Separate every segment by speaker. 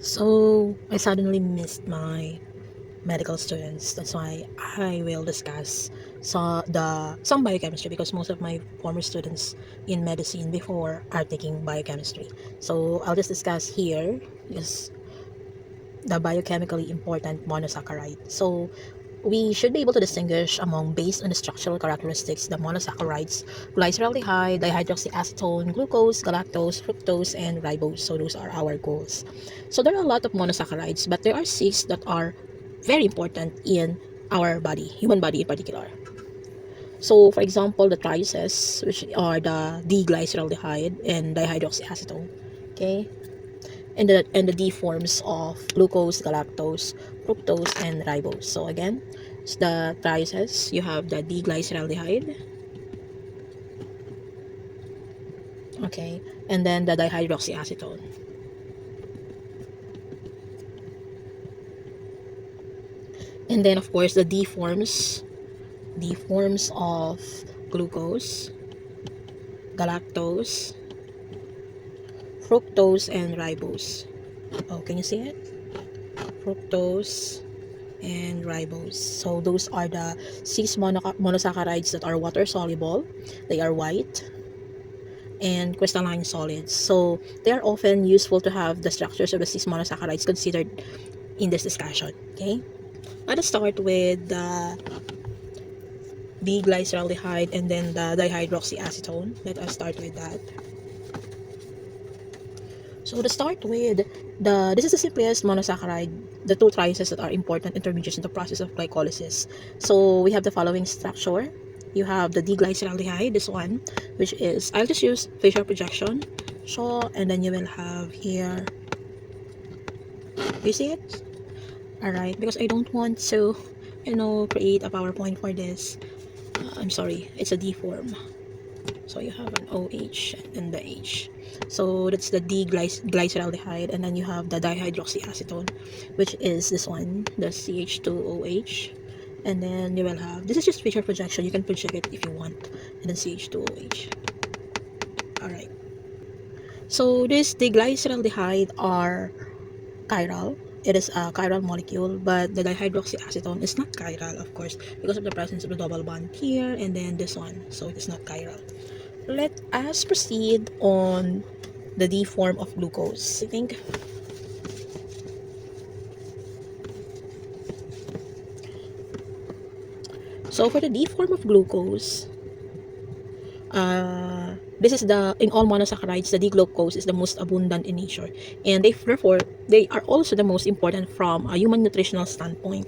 Speaker 1: So I suddenly missed my medical students. That's why I will discuss some biochemistry because most of my former students in medicine before are taking biochemistry. So I'll just discuss here is the biochemically important monosaccharide. So we should be able to distinguish among, based on the structural characteristics, the monosaccharides: glyceraldehyde, dihydroxyacetone, glucose, galactose, fructose, and ribose. So those are our goals. So there are a lot of monosaccharides, but there are 6 that are very important in our body, human body in particular. So for example, the triaces, which are the D-glyceraldehyde and dihydroxyacetone. Okay, and the D forms of glucose, galactose, fructose, and ribose. So again, it's the triaces. You have the D-glyceraldehyde, okay, and then the dihydroxyacetone. And then of course the D forms of glucose, galactose, fructose, and ribose. Oh, can you see it? Fructose and ribose. So those are the 6 monosaccharides that are water soluble. They are white and crystalline solids. So they are often useful to have the structures of the 6 monosaccharides considered in this discussion. Okay, let us start with the D-glyceraldehyde and then the dihydroxyacetone. Let us start with that. So to start with, this is the simplest monosaccharide, the 2 triaces that are important intermediates in the process of glycolysis. So we have the following structure. You have the D-glyceraldehyde, this one, which is, I'll just use facial projection. So, and then you will have here, you see it? Alright, because I don't want to, create a PowerPoint for this. I'm sorry, it's a D form. So you have an OH and the H. So that's the D-glyceraldehyde, and then you have the dihydroxyacetone, which is this one, the CH2OH. And then you will have, this is just facial projection, you can project it if you want, and then CH2OH. Alright. So this diglyceraldehyde are chiral. It is a chiral molecule, but the dihydroxyacetone is not chiral, of course, because of the presence of the double bond here and then this one. So it is not chiral. Let us proceed on the D form of glucose. I think so. For the D form of glucose, this is in all monosaccharides, the D-glucose is the most abundant in nature, and therefore they are also the most important from a human nutritional standpoint.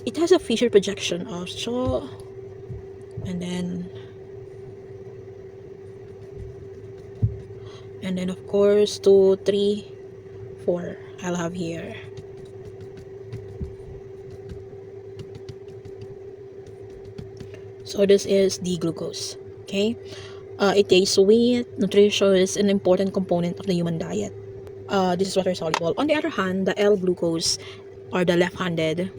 Speaker 1: It has a Fisher projection of so, and then of course 2, 3, 4 I'll have here. So this is D-glucose. Okay, it tastes sweet, nutritious, and an important component of the human diet. This is water soluble. On the other hand, the L-glucose, or the left-handed,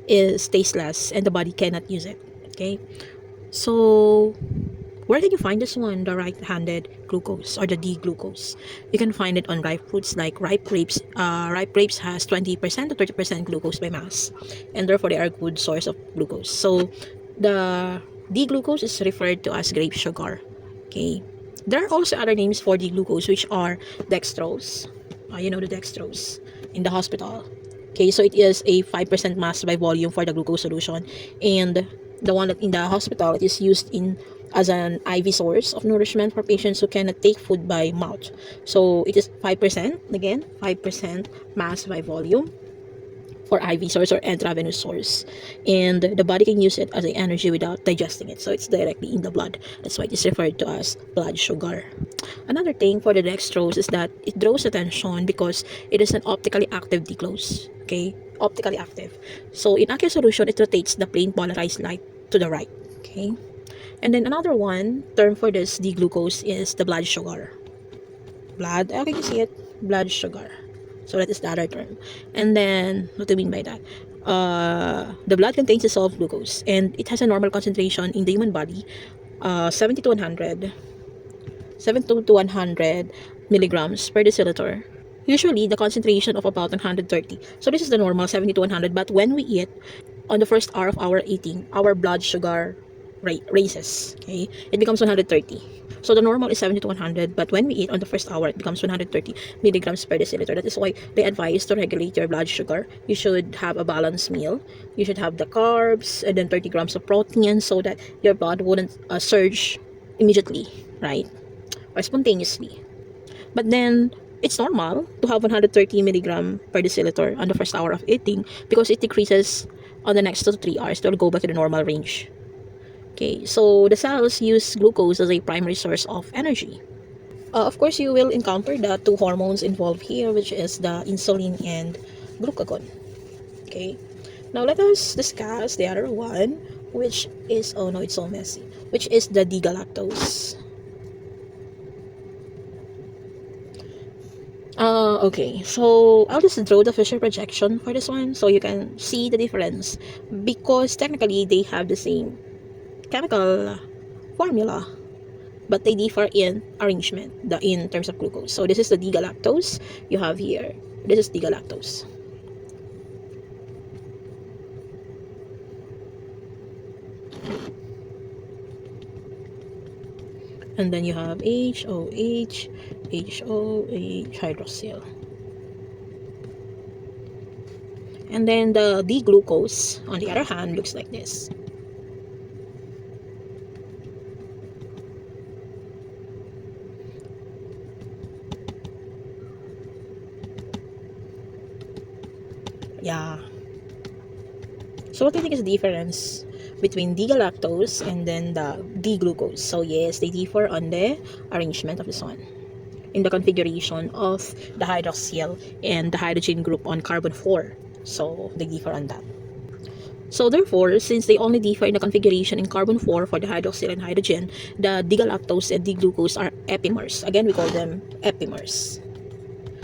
Speaker 1: is tasteless and the body cannot use it. Okay, so where can you find this one, the right-handed glucose or the D-glucose? You can find it on ripe fruits like ripe grapes. Ripe grapes has 20% to 30% glucose by mass, and therefore they are a good source of glucose. So the D-glucose is referred to as grape sugar. Okay, there are also other names for D-glucose, which are dextrose. The dextrose in the hospital. Okay, so it is a 5% mass by volume for the glucose solution, and the one that in the hospital, it is used as an IV source of nourishment for patients who cannot take food by mouth. So it is 5%, again 5% mass by volume for IV source or intravenous source, and the body can use it as an energy without digesting it, so it's directly in the blood. That's why it is referred to as blood sugar. Another thing for the dextrose is that it draws attention because it is an optically active D-glucose. Okay, optically active. So in aqueous solution, it rotates the plane polarized light to the right. Okay, and then another one term for this D-glucose is the blood sugar. Blood, okay, you see it? Blood sugar. So that is the other term. And then, what do you mean by that? The blood contains dissolved glucose, and it has a normal concentration in the human body, 70 to 100 milligrams per deciliter. Usually, the concentration of about 130. So this is the normal, 70 to 100. But when we eat, on the first hour of our eating, our blood sugar rate raises. Okay, it becomes 130. So the normal is 70 to 100, but when we eat on the first hour, it becomes 130 milligrams per deciliter. That is why they advise to regulate your blood sugar. You should have a balanced meal. You should have the carbs and then 30 grams of protein so that your blood wouldn't surge immediately, right? Or spontaneously. But then, it's normal to have 130 milligram per deciliter on the first hour of eating because it decreases on the next 2 to 3 hours. It will go back to the normal range. Okay, so the cells use glucose as a primary source of energy. Of course, you will encounter the two hormones involved here, which is the insulin and glucagon. Okay, now let us discuss the other one, which is, oh no, it's so messy, which is the D-galactose. Okay, so I'll just draw the Fisher projection for this one so you can see the difference because technically they have the same chemical formula but they differ in arrangement in terms of glucose. So this is the D-galactose you have here. This is D-galactose. And then you have HOH, HOH hydroxyl. And then the D-glucose, on the other hand, looks like this. Yeah. So what do you think is the difference between D-galactose and then the D-glucose? So yes, they differ on the arrangement of this one, in the configuration of the hydroxyl and the hydrogen group on carbon 4. So they differ on that. So therefore, since they only differ in the configuration in carbon 4 for the hydroxyl and hydrogen, the D-galactose and D-glucose are epimers. Again, we call them epimers.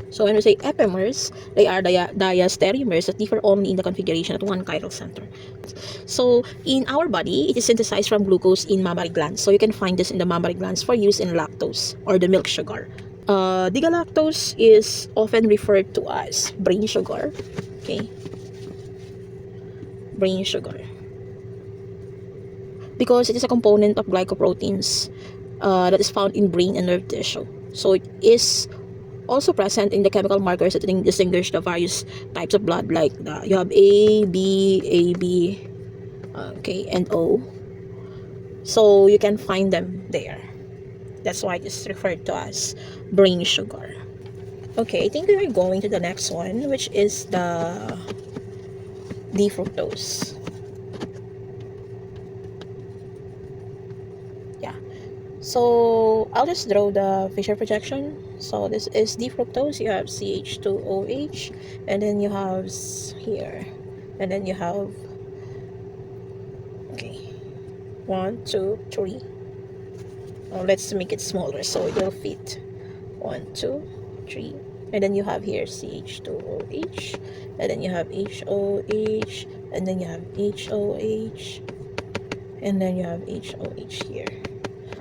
Speaker 1: So when we say epimers, they are diastereomers that differ only in the configuration at one chiral center. So in our body, it is synthesized from glucose in mammary glands. So you can find this in the mammary glands for use in lactose or the milk sugar. D-galactose is often referred to as brain sugar. Okay, brain sugar, because it is a component of glycoproteins that is found in brain and nerve tissue. So it is also present in the chemical markers that distinguish the various types of blood, like you have AB, okay, and O. So you can find them there. That's why it is referred to as brain sugar. Okay, I think we are going to the next one, which is the D-fructose. Yeah. So I'll just draw the Fisher projection. So this is D-fructose. You have CH2OH, and then you have here, and then you have, okay, 1, 2, 3. Oh, let's make it smaller so it will fit. 1, 2, 3, and then you have here CH2OH, and then you have HOH, and then you have HOH, and then you have HOH here.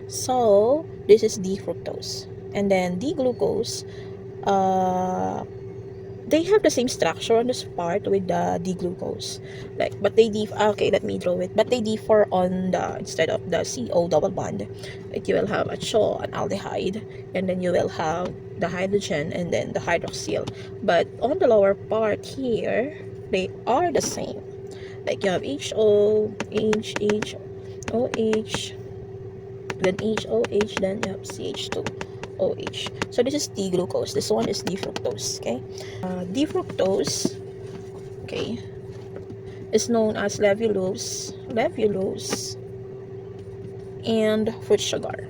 Speaker 1: So this is D-fructose. And then D-glucose, they have the same structure on this part with the D-glucose, like, but they differ. Okay, let me draw it. But they differ on the, instead of the CO double bond, like you will have a CHO, an aldehyde, and then you will have the hydrogen and then the hydroxyl. But on the lower part here, they are the same. Like you have HO, OH, then HOH, then you have CH2OH. So this is D-glucose. This one is D-fructose. Okay, D-fructose, okay, is known as levulose, and fruit sugar.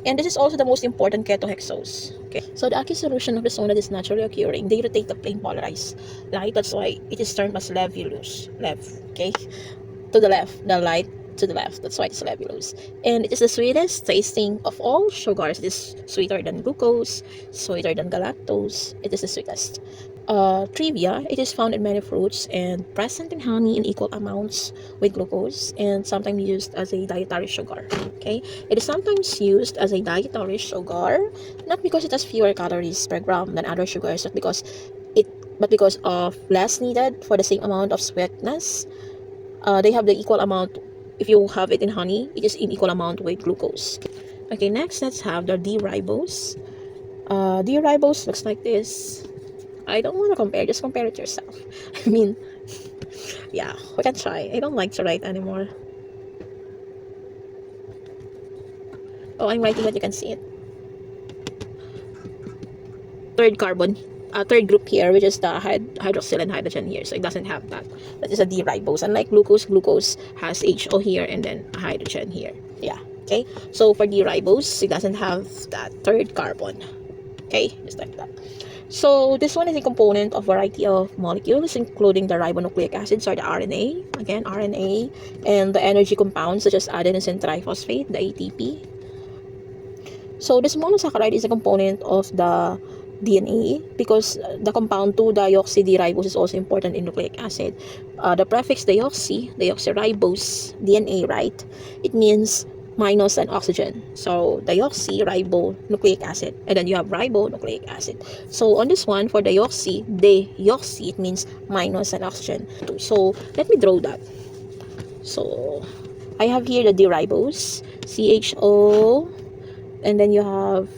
Speaker 1: And this is also the most important ketohexose. Okay, so the aqueous solution of the zone that is naturally occurring, they rotate the plane polarized light. That's why it is termed as levulose. Okay, to the left, the light to the left. That's why it's cellulose. And it is the sweetest tasting of all sugars. It is sweeter than glucose, sweeter than galactose. It is the sweetest. Trivia, it is found in many fruits and present in honey in equal amounts with glucose and sometimes used as a dietary sugar. Okay, it is sometimes used as a dietary sugar, not because it has fewer calories per gram than other sugars, but because of less needed for the same amount of sweetness. They have the equal amount. If you have it in honey, it is in equal amount with glucose. Okay, next let's have the D-ribose. D-ribose looks like this. I don't want to compare, just compare it yourself. I mean, yeah, we can try. I don't like to write anymore. Oh, I'm writing, but you can see it. Third group here, which is the hydroxyl and hydrogen here, so it doesn't have that. That is a D-ribose. Unlike glucose has HO here and then hydrogen here. Yeah, okay. So for D-ribose, it doesn't have that third carbon. Okay, just like that. So this one is a component of a variety of molecules, including the ribonucleic acids or the RNA, again RNA, and the energy compounds such as adenosine triphosphate, the ATP. So this monosaccharide is a component of the DNA because the compound 2-deoxy-D-ribose is also important in nucleic acid. The prefix deoxyribose, DNA, right? It means minus an oxygen. So deoxyribonucleic acid, and then you have ribonucleic acid. So on this one, for deoxy, it means minus an oxygen. So let me draw that. So I have here the D-ribose, CHO, and then you have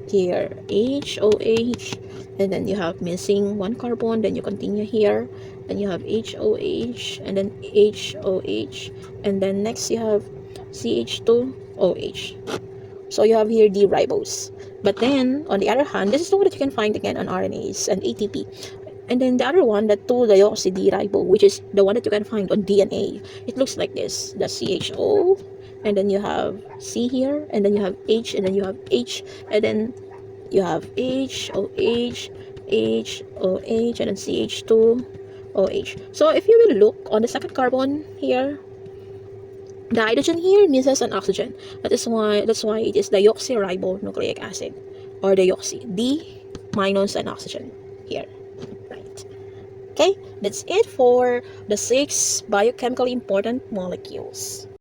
Speaker 1: here HOH, and then you have missing one carbon, then you continue here, and you have HOH, and then HOH, and then next you have CH2OH. So you have here D-ribose. But then on the other hand, this is the one that you can find again on RNAs and ATP. And then the other one, the 2-deoxy-D-ribose, which is the one that you can find on DNA. It looks like this, the CHO, and then you have C here, and then you have H, and then you have H, and then you have HOH, HOH, and then CH2OH. So if you will look on the second carbon here, the hydrogen here misses an oxygen. That's why it is deoxyribonucleic acid, or deoxy. D minus an oxygen here. Right. Okay, that's it for the 6 biochemically important molecules.